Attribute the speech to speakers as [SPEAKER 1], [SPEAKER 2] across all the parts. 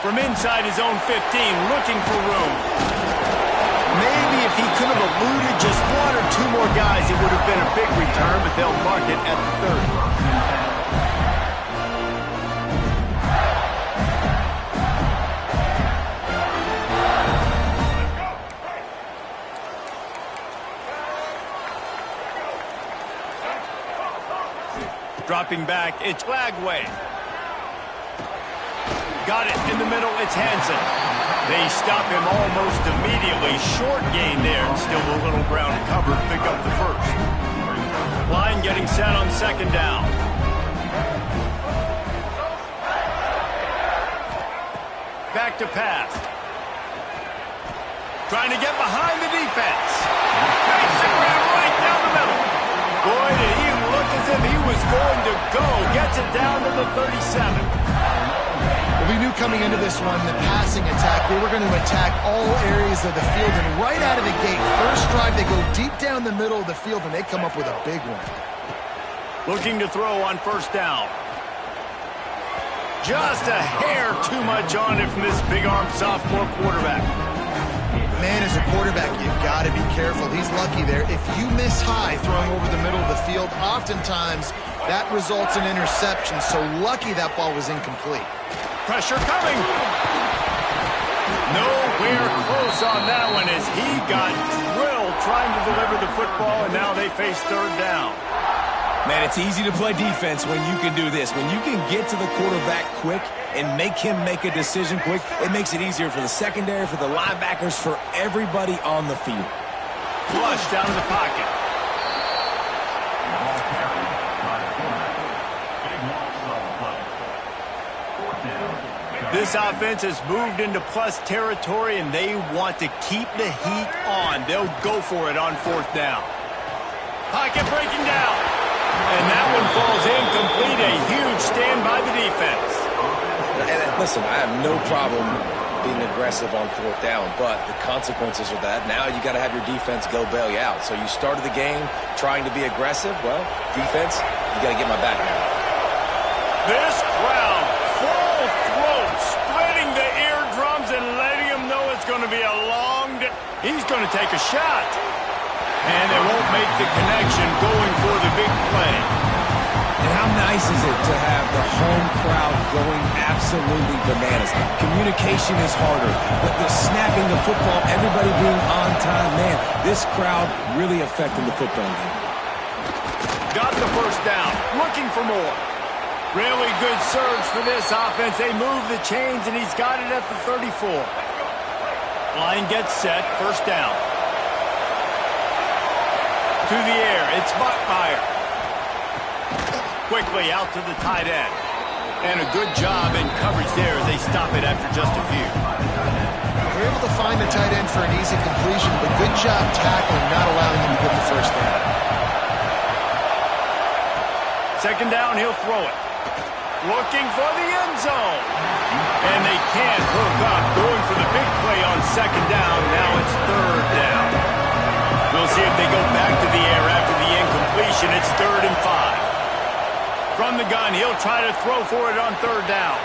[SPEAKER 1] From inside his own 15, looking for room. Maybe if he could have eluded just one or two more guys, it would have been a big return, but they'll mark it at the 30. Dropping back, it's Lagway. Got it in the middle, it's Hansen. They stop him almost immediately. Short gain there, still a little ground to cover to pick up the first. Line getting set on second down. Back to pass. Trying to get behind the defense. Makes it right down the middle. Boy, did he look as if he was going to go. Gets it down to the 37.
[SPEAKER 2] Well, we knew coming into this one, the passing attack, they were going to attack all areas of the field. And right out of the gate, first drive, they go deep down the middle of the field, and they come up with a big one.
[SPEAKER 1] Looking to throw on first down. Just a hair too much on it from this big-armed sophomore quarterback.
[SPEAKER 2] Man, as a quarterback, you've got to be careful. He's lucky there. If you miss high throwing over the middle of the field, oftentimes that results in interception. So lucky that ball was incomplete.
[SPEAKER 1] Pressure coming. Nowhere close on that one as he got drilled trying to deliver the football, and now they face third down.
[SPEAKER 3] Man, it's easy to play defense when you can do this. When you can get to the quarterback quick and make him make a decision quick, it makes it easier for the secondary, for the linebackers, for everybody on the field.
[SPEAKER 1] Flush down in the pocket. This offense has moved into plus territory, and they want to keep the heat on. They'll go for it on fourth down. Pocket breaking down. And that one falls incomplete. A huge stand by the defense.
[SPEAKER 3] And listen, I have no problem being aggressive on fourth down, but the consequences of that, now you got to have your defense go bail you out. So you started the game trying to be aggressive. Well, defense, you got to get my back now.
[SPEAKER 1] This crowd, full throat, splitting the eardrums and letting them know it's going to be a long day. He's going to take a shot. And they won't make the connection going for the big play.
[SPEAKER 3] And how nice is it to have the home crowd going absolutely bananas? Communication is harder, but the snapping the football, everybody being on time, man, this crowd really affecting the football game.
[SPEAKER 1] Got the first down, looking for more. Really good surge for this offense. They move the chains, and he's got it at the 34. Line gets set, first down. To the air, it's Buckmeyer. Quickly out to the tight end. And a good job in coverage there as they stop it after just a few.
[SPEAKER 2] They're able to find the tight end for an easy completion, but good job tackling, not allowing him to get the first down.
[SPEAKER 1] Second down, he'll throw it. Looking for the end zone. And they can't hook up. Going for the big play on second down. Now it's third down. We'll see if they go back to the air after the incompletion. It's 3rd and 5. From the gun, he'll try to throw for it on third down.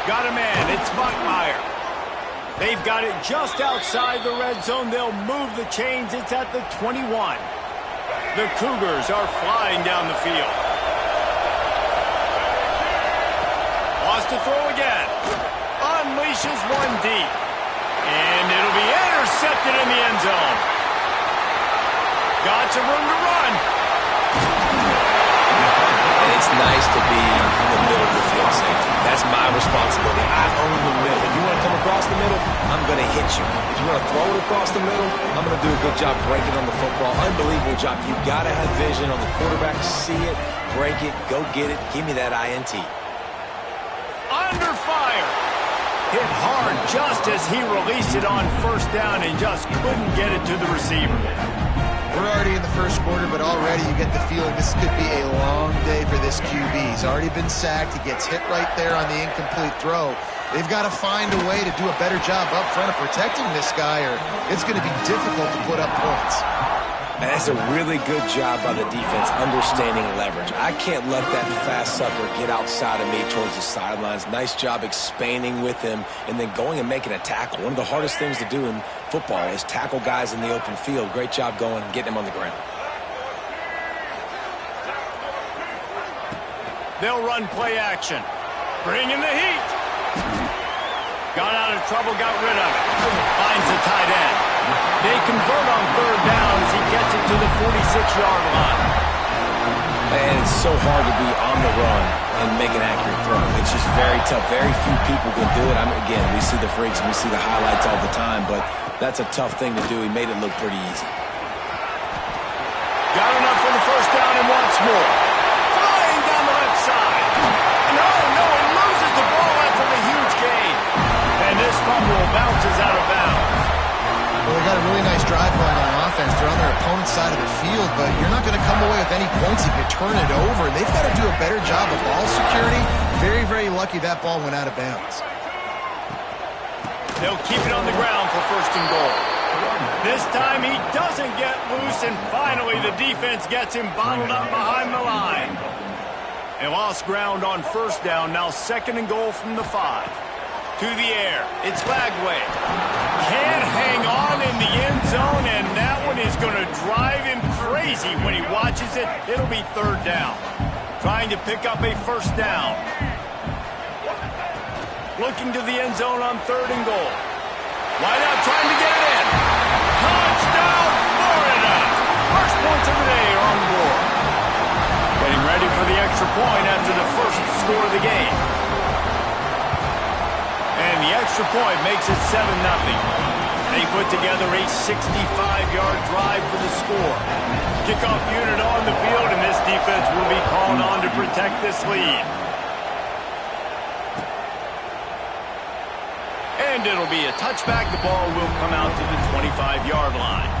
[SPEAKER 1] Got a man. It's Buckmeyer. They've got it just outside the red zone. They'll move the chains. It's at the 21. The Cougars are flying down the field. Lost to throw again. Unleashes one deep. And it'll be intercepted in the end zone. Got some room to run.
[SPEAKER 3] And it's nice to be in the middle of the field safety. That's my responsibility. I own the middle. If you want to come across the middle, I'm going to hit you. If you want to throw it across the middle, I'm going to do a good job breaking on the football. Unbelievable job. You've got to have vision on the quarterback. See it, break it, go get it. Give me that INT.
[SPEAKER 1] Under fire. Hit hard just as he released it on first down and just couldn't get it to the receiver.
[SPEAKER 2] We're already in the first quarter, but already you get the feeling this could be a long day for this QB. He's already been sacked. He gets hit right there on the incomplete throw. They've got to find a way to do a better job up front of protecting this guy, or it's going to be difficult to put up points.
[SPEAKER 3] And that's a really good job by the defense understanding leverage. I can't let that fast sucker get outside of me towards the sidelines. Nice job expanding with him and then going and making a tackle. One of the hardest things to do in football is tackle guys in the open field. Great job going and getting him on the ground.
[SPEAKER 1] They'll run play action. Bring in the heat. Got out of trouble, got rid of it. Finds the tight end. They convert on third down as he gets it to the 46-yard line.
[SPEAKER 3] And it's so hard to be on the run and make an accurate throw. It's just very tough. Very few people can do it. Again, we see the freaks and we see the highlights all the time, but that's a tough thing to do. He made it look pretty easy.
[SPEAKER 1] Got enough for the first down and wants more. Flying down the left side. No, he loses the ball after the huge gain. And this fumble bounces out of bounds.
[SPEAKER 2] Well, they got a really nice drive going on offense. They're on their opponent's side of the field, but you're not going to come away with any points if you turn it over. They've got to do a better job of ball security. Very, very lucky that ball went out of bounds.
[SPEAKER 1] They'll keep it on the ground for first and goal. This time he doesn't get loose, and finally the defense gets him bottled up behind the line. They lost ground on first down, now second and goal from the 5. To the air, it's Lagway. Can't hang on in the end zone, and that one is going to drive him crazy when he watches it. It'll be third down. Trying to pick up a first down. Looking to the end zone on third and goal. Wide out, trying to get it in. Touchdown, Florida! First points of the day are on the board. Getting ready for the extra point after the first score of the game. And the extra point makes it 7-0. They put together a 65-yard drive for the score. Kickoff unit on the field, and this defense will be called on to protect this lead. And it'll be a touchback. The ball will come out to the 25-yard line.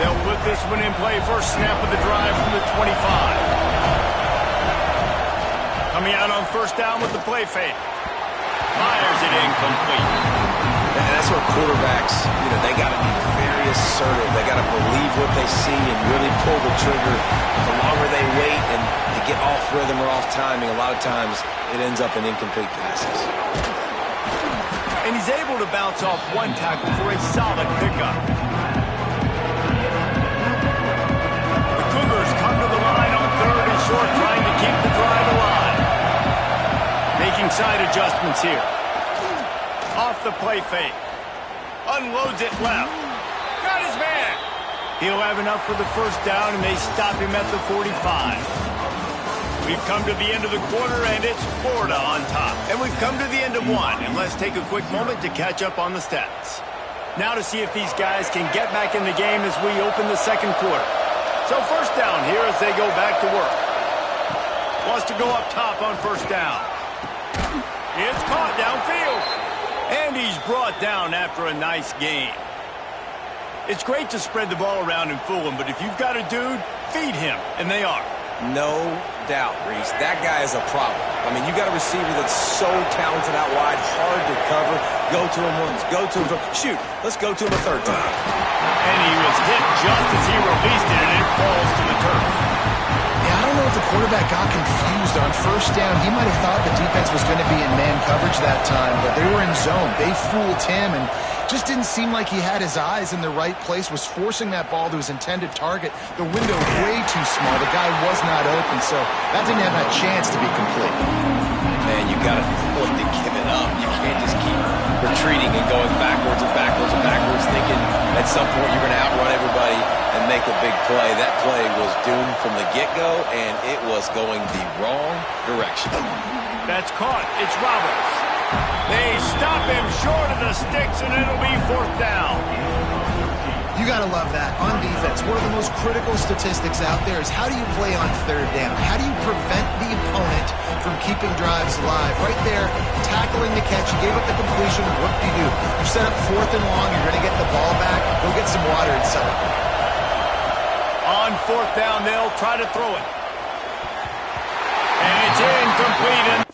[SPEAKER 1] They'll put this one in play. First snap of the drive from the 25. Coming out on first down with the play fake. Fires it incomplete.
[SPEAKER 3] And that's where quarterbacks, they got to be very assertive. They got to believe what they see and really pull the trigger. The longer they wait and they get off rhythm or off timing, a lot of times it ends up in incomplete passes.
[SPEAKER 1] And he's able to bounce off one tackle for a solid pickup. The Cougars come to the line on third and short, trying to keep the drive alive. Making side adjustments here. Off the play fake. Unloads it left. Got his man. He'll have enough for the first down, and they stop him at the 45. We've come to the end of the quarter, and it's Florida on top. And we've come to the end of one, and let's take a quick moment to catch up on the stats. Now to see if these guys can get back in the game as we open the second quarter. So first down here as they go back to work. Wants to go up top on first down. It's caught downfield. And he's brought down after a nice gain. It's great to spread the ball around and fool him, but if you've got a dude, feed him, and they are.
[SPEAKER 3] No doubt, Reese. That guy is a problem. I mean, you got a receiver that's so talented out wide, hard to cover. Go to him once, go to him. Shoot, let's go to him a third time.
[SPEAKER 1] And he was hit just as he released it, and it falls to the turf.
[SPEAKER 2] Yeah, I don't know if the quarterback got confused on first down. He might have thought the defense was going to be in man coverage that time, but they were in zone. They fooled him, and just didn't seem like he had his eyes in the right place, was forcing that ball to his intended target. The window way too small. The guy was not open, so that didn't have a chance to be complete.
[SPEAKER 3] Man, you got to give it up. You can't just keep retreating and going backwards and backwards and backwards, thinking at some point you're going to outrun everybody and make a big play. That play was doomed from the get-go, and it was going the wrong direction.
[SPEAKER 1] That's caught. It's Roberts. They stop him short of the sticks, and it'll be fourth down.
[SPEAKER 2] You got to love that. On defense, one of the most critical statistics out there is how do you play on third down? How do you prevent the opponent from keeping drives alive? Right there, tackling the catch. You gave up the completion. What do? You set up fourth and long. You're going to get the ball back. Go get some water and celebrate.
[SPEAKER 1] On fourth down, they'll try to throw it. And it's incomplete.